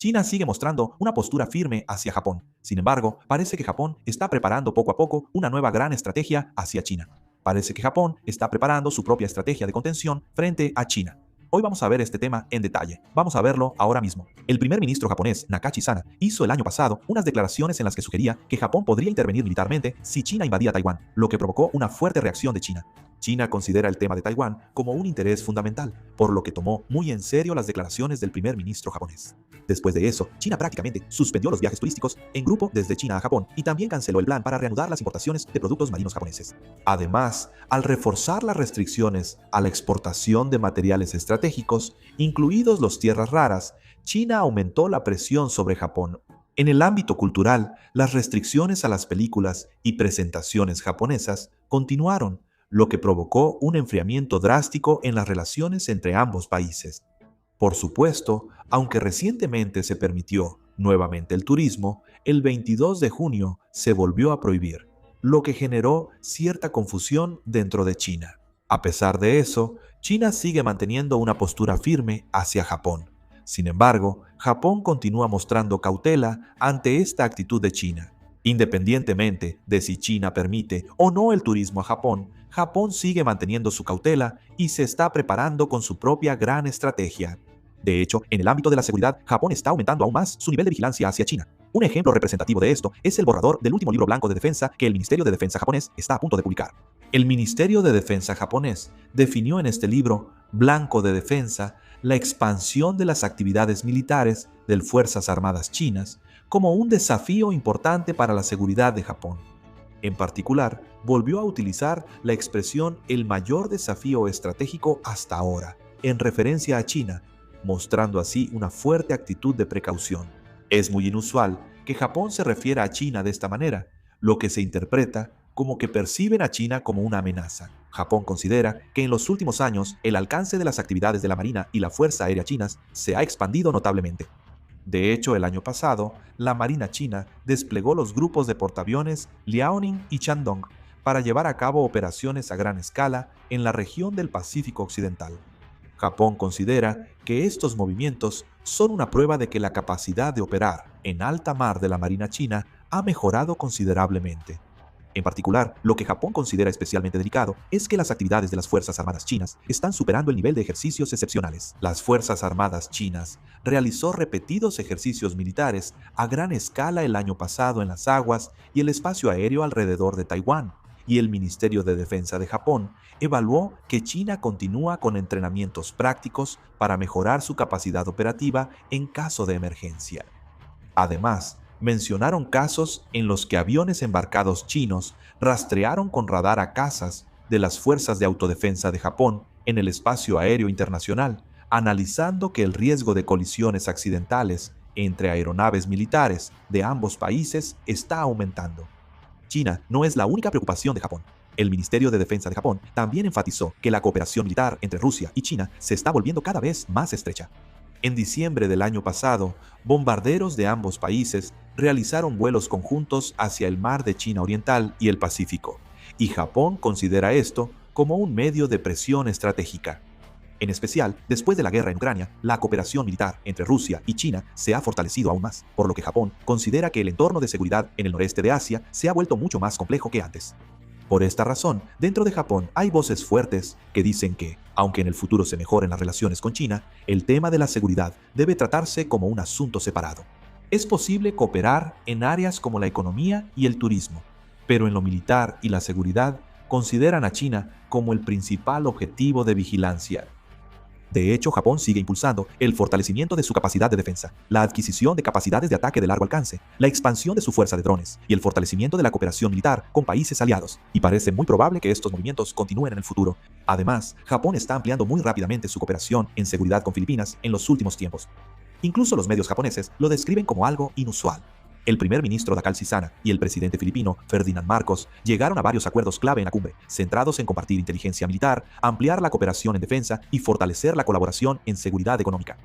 China sigue mostrando una postura firme hacia Japón. Sin embargo, parece que Japón está preparando poco a poco una nueva gran estrategia hacia China. Parece que Japón está preparando su propia estrategia de contención frente a China. Hoy vamos a ver este tema en detalle. Vamos a verlo ahora mismo. El primer ministro japonés, Nakachi Sana, hizo el año pasado unas declaraciones en las que sugería que Japón podría intervenir militarmente si China invadía Taiwán, lo que provocó una fuerte reacción de China. China considera el tema de Taiwán como un interés fundamental, por lo que tomó muy en serio las declaraciones del primer ministro japonés. Después de eso, China prácticamente suspendió los viajes turísticos en grupo desde China a Japón y también canceló el plan para reanudar las importaciones de productos marinos japoneses. Además, al reforzar las restricciones a la exportación de materiales estratégicos, incluidos los tierras raras, China aumentó la presión sobre Japón. En el ámbito cultural, las restricciones a las películas y presentaciones japonesas continuaron, lo que provocó un enfriamiento drástico en las relaciones entre ambos países. Por supuesto, aunque recientemente se permitió nuevamente el turismo, el 22 de junio se volvió a prohibir, lo que generó cierta confusión dentro de China. A pesar de eso, China sigue manteniendo una postura firme hacia Japón. Sin embargo, Japón continúa mostrando cautela ante esta actitud de China. Independientemente de si China permite o no el turismo a Japón, Japón sigue manteniendo su cautela y se está preparando con su propia gran estrategia. De hecho, en el ámbito de la seguridad, Japón está aumentando aún más su nivel de vigilancia hacia China. Un ejemplo representativo de esto es el borrador del último libro blanco de defensa que el Ministerio de Defensa japonés está a punto de publicar. El Ministerio de Defensa japonés definió en este libro blanco de defensa la expansión de las actividades militares de Fuerzas Armadas chinas como un desafío importante para la seguridad de Japón. En particular, volvió a utilizar la expresión el mayor desafío estratégico hasta ahora, en referencia a China, mostrando así una fuerte actitud de precaución. Es muy inusual que Japón se refiera a China de esta manera, lo que se interpreta como que perciben a China como una amenaza. Japón considera que en los últimos años el alcance de las actividades de la Marina y la Fuerza Aérea chinas se ha expandido notablemente. De hecho, el año pasado, la Marina china desplegó los grupos de portaaviones Liaoning y Shandong para llevar a cabo operaciones a gran escala en la región del Pacífico Occidental. Japón considera que estos movimientos son una prueba de que la capacidad de operar en alta mar de la Marina china ha mejorado considerablemente. En particular, lo que Japón considera especialmente delicado es que las actividades de las Fuerzas Armadas chinas están superando el nivel de ejercicios excepcionales. Las Fuerzas Armadas chinas realizó repetidos ejercicios militares a gran escala el año pasado en las aguas y el espacio aéreo alrededor de Taiwán, y el Ministerio de Defensa de Japón evaluó que China continúa con entrenamientos prácticos para mejorar su capacidad operativa en caso de emergencia. Además, mencionaron casos en los que aviones embarcados chinos rastrearon con radar a cazas de las fuerzas de autodefensa de Japón en el espacio aéreo internacional, analizando que el riesgo de colisiones accidentales entre aeronaves militares de ambos países está aumentando. China no es la única preocupación de Japón. El Ministerio de Defensa de Japón también enfatizó que la cooperación militar entre Rusia y China se está volviendo cada vez más estrecha. En diciembre del año pasado, bombarderos de ambos países realizaron vuelos conjuntos hacia el mar de China Oriental y el Pacífico, y Japón considera esto como un medio de presión estratégica. En especial, después de la guerra en Ucrania, la cooperación militar entre Rusia y China se ha fortalecido aún más, por lo que Japón considera que el entorno de seguridad en el noreste de Asia se ha vuelto mucho más complejo que antes. Por esta razón, dentro de Japón hay voces fuertes que dicen que, aunque en el futuro se mejoren las relaciones con China, el tema de la seguridad debe tratarse como un asunto separado. Es posible cooperar en áreas como la economía y el turismo, pero en lo militar y la seguridad consideran a China como el principal objetivo de vigilancia. De hecho, Japón sigue impulsando el fortalecimiento de su capacidad de defensa, la adquisición de capacidades de ataque de largo alcance, la expansión de su fuerza de drones y el fortalecimiento de la cooperación militar con países aliados, y parece muy probable que estos movimientos continúen en el futuro. Además, Japón está ampliando muy rápidamente su cooperación en seguridad con Filipinas en los últimos tiempos. Incluso los medios japoneses lo describen como algo inusual. El primer ministro Nakachi Sana y el presidente filipino Ferdinand Marcos llegaron a varios acuerdos clave en la cumbre, centrados en compartir inteligencia militar, ampliar la cooperación en defensa y fortalecer la colaboración en seguridad económica.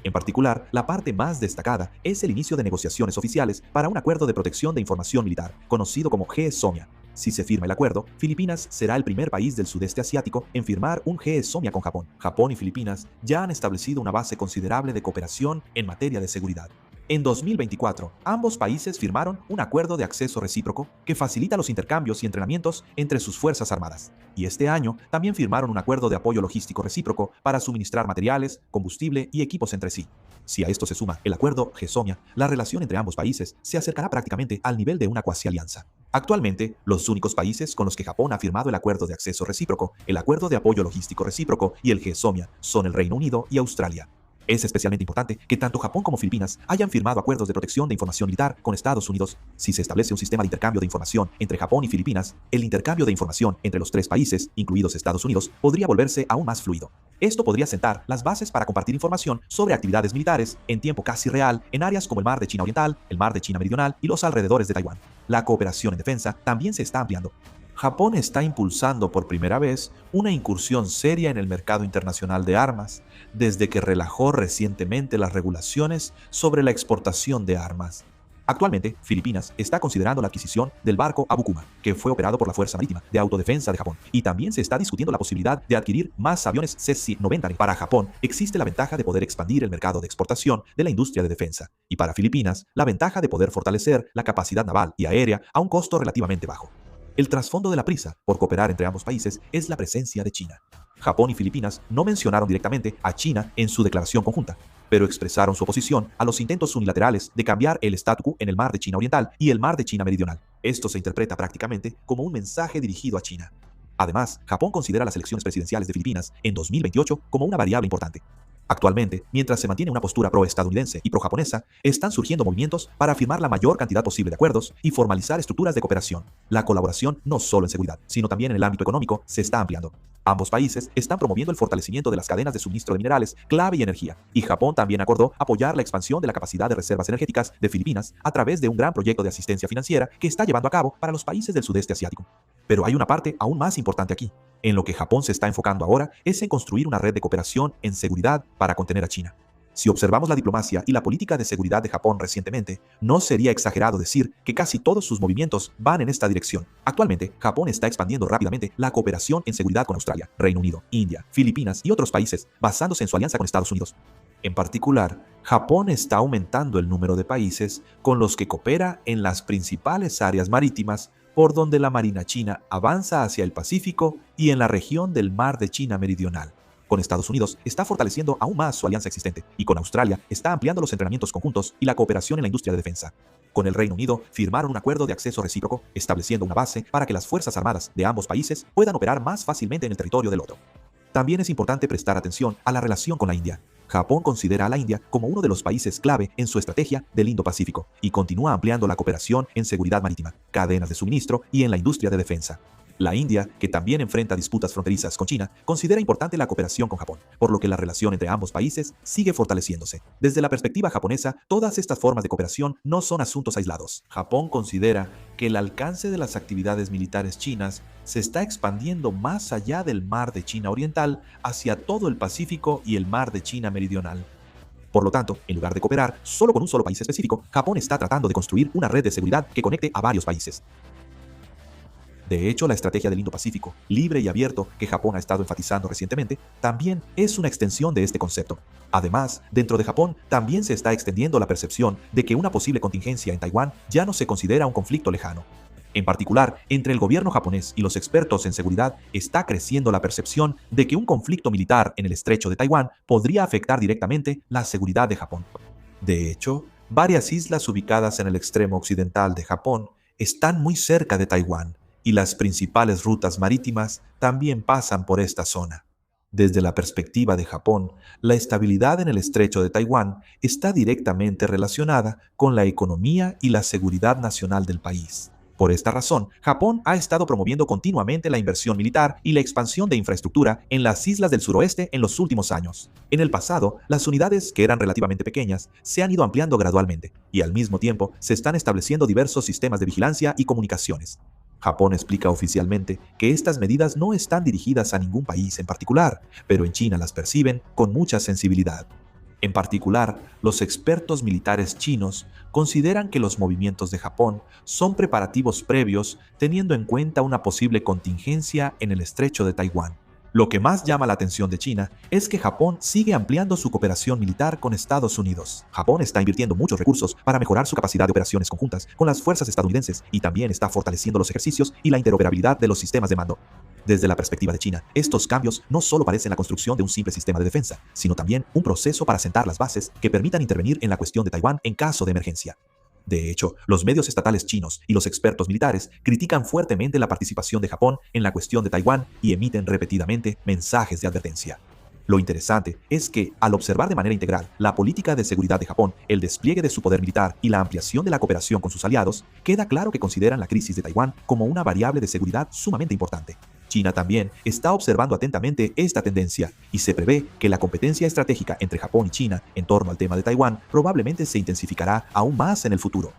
En particular, la parte más destacada es el inicio de negociaciones oficiales para un acuerdo de protección de información militar, conocido como GSOMIA. Si se firma el acuerdo, Filipinas será el primer país del sudeste asiático en firmar un GSOMIA con Japón. Japón y Filipinas ya han establecido una base considerable de cooperación en materia de seguridad. En 2024, ambos países firmaron un acuerdo de acceso recíproco que facilita los intercambios y entrenamientos entre sus fuerzas armadas. Y este año también firmaron un acuerdo de apoyo logístico recíproco para suministrar materiales, combustible y equipos entre sí. Si a esto se suma el acuerdo GESOMIA, la relación entre ambos países se acercará prácticamente al nivel de una cuasi alianza. Actualmente, los únicos países con los que Japón ha firmado el acuerdo de acceso recíproco, el acuerdo de apoyo logístico recíproco y el GESOMIA son el Reino Unido y Australia. Es especialmente importante que tanto Japón como Filipinas hayan firmado acuerdos de protección de información militar con Estados Unidos. Si se establece un sistema de intercambio de información entre Japón y Filipinas, el intercambio de información entre los tres países, incluidos Estados Unidos, podría volverse aún más fluido. Esto podría sentar las bases para compartir información sobre actividades militares en tiempo casi real en áreas como el Mar de China Oriental, el Mar de China Meridional y los alrededores de Taiwán. La cooperación en defensa también se está ampliando. Japón está impulsando por primera vez una incursión seria en el mercado internacional de armas, desde que relajó recientemente las regulaciones sobre la exportación de armas. Actualmente, Filipinas está considerando la adquisición del barco Abukuma, que fue operado por la Fuerza Marítima de Autodefensa de Japón, y también se está discutiendo la posibilidad de adquirir más aviones C-90. Para Japón, existe la ventaja de poder expandir el mercado de exportación de la industria de defensa, y para Filipinas, la ventaja de poder fortalecer la capacidad naval y aérea a un costo relativamente bajo. El trasfondo de la prisa por cooperar entre ambos países es la presencia de China. Japón y Filipinas no mencionaron directamente a China en su declaración conjunta, pero expresaron su oposición a los intentos unilaterales de cambiar el statu quo en el Mar de China Oriental y el Mar de China Meridional. Esto se interpreta prácticamente como un mensaje dirigido a China. Además, Japón considera las elecciones presidenciales de Filipinas en 2028 como una variable importante. Actualmente, mientras se mantiene una postura pro-estadounidense y pro-japonesa, están surgiendo movimientos para firmar la mayor cantidad posible de acuerdos y formalizar estructuras de cooperación. La colaboración, no solo en seguridad, sino también en el ámbito económico, se está ampliando. Ambos países están promoviendo el fortalecimiento de las cadenas de suministro de minerales, clave y energía, y Japón también acordó apoyar la expansión de la capacidad de reservas energéticas de Filipinas a través de un gran proyecto de asistencia financiera que está llevando a cabo para los países del sudeste asiático. Pero hay una parte aún más importante aquí. En lo que Japón se está enfocando ahora es en construir una red de cooperación en seguridad para contener a China. Si observamos la diplomacia y la política de seguridad de Japón recientemente, no sería exagerado decir que casi todos sus movimientos van en esta dirección. Actualmente, Japón está expandiendo rápidamente la cooperación en seguridad con Australia, Reino Unido, India, Filipinas y otros países, basándose en su alianza con Estados Unidos. En particular, Japón está aumentando el número de países con los que coopera en las principales áreas marítimas por donde la Marina china avanza hacia el Pacífico y en la región del Mar de China Meridional. Con Estados Unidos está fortaleciendo aún más su alianza existente y con Australia está ampliando los entrenamientos conjuntos y la cooperación en la industria de defensa. Con el Reino Unido firmaron un acuerdo de acceso recíproco, estableciendo una base para que las Fuerzas Armadas de ambos países puedan operar más fácilmente en el territorio del otro. También es importante prestar atención a la relación con la India. Japón considera a la India como uno de los países clave en su estrategia del Indo-Pacífico y continúa ampliando la cooperación en seguridad marítima, cadenas de suministro y en la industria de defensa. La India, que también enfrenta disputas fronterizas con China, considera importante la cooperación con Japón, por lo que la relación entre ambos países sigue fortaleciéndose. Desde la perspectiva japonesa, todas estas formas de cooperación no son asuntos aislados. Japón considera que el alcance de las actividades militares chinas se está expandiendo más allá del Mar de China Oriental hacia todo el Pacífico y el Mar de China Meridional. Por lo tanto, en lugar de cooperar solo con un solo país específico, Japón está tratando de construir una red de seguridad que conecte a varios países. De hecho, la estrategia del Indo-Pacífico, libre y abierto, que Japón ha estado enfatizando recientemente, también es una extensión de este concepto. Además, dentro de Japón también se está extendiendo la percepción de que una posible contingencia en Taiwán ya no se considera un conflicto lejano. En particular, entre el gobierno japonés y los expertos en seguridad está creciendo la percepción de que un conflicto militar en el estrecho de Taiwán podría afectar directamente la seguridad de Japón. De hecho, varias islas ubicadas en el extremo occidental de Japón están muy cerca de Taiwán, y las principales rutas marítimas también pasan por esta zona. Desde la perspectiva de Japón, la estabilidad en el estrecho de Taiwán está directamente relacionada con la economía y la seguridad nacional del país. Por esta razón, Japón ha estado promoviendo continuamente la inversión militar y la expansión de infraestructura en las islas del suroeste en los últimos años. En el pasado, las unidades, que eran relativamente pequeñas, se han ido ampliando gradualmente, y al mismo tiempo se están estableciendo diversos sistemas de vigilancia y comunicaciones. Japón explica oficialmente que estas medidas no están dirigidas a ningún país en particular, pero en China las perciben con mucha sensibilidad. En particular, los expertos militares chinos consideran que los movimientos de Japón son preparativos previos teniendo en cuenta una posible contingencia en el estrecho de Taiwán. Lo que más llama la atención de China es que Japón sigue ampliando su cooperación militar con Estados Unidos. Japón está invirtiendo muchos recursos para mejorar su capacidad de operaciones conjuntas con las fuerzas estadounidenses y también está fortaleciendo los ejercicios y la interoperabilidad de los sistemas de mando. Desde la perspectiva de China, estos cambios no solo parecen la construcción de un simple sistema de defensa, sino también un proceso para sentar las bases que permitan intervenir en la cuestión de Taiwán en caso de emergencia. De hecho, los medios estatales chinos y los expertos militares critican fuertemente la participación de Japón en la cuestión de Taiwán y emiten repetidamente mensajes de advertencia. Lo interesante es que, al observar de manera integral la política de seguridad de Japón, el despliegue de su poder militar y la ampliación de la cooperación con sus aliados, queda claro que consideran la crisis de Taiwán como una variable de seguridad sumamente importante. China también está observando atentamente esta tendencia y se prevé que la competencia estratégica entre Japón y China en torno al tema de Taiwán probablemente se intensificará aún más en el futuro.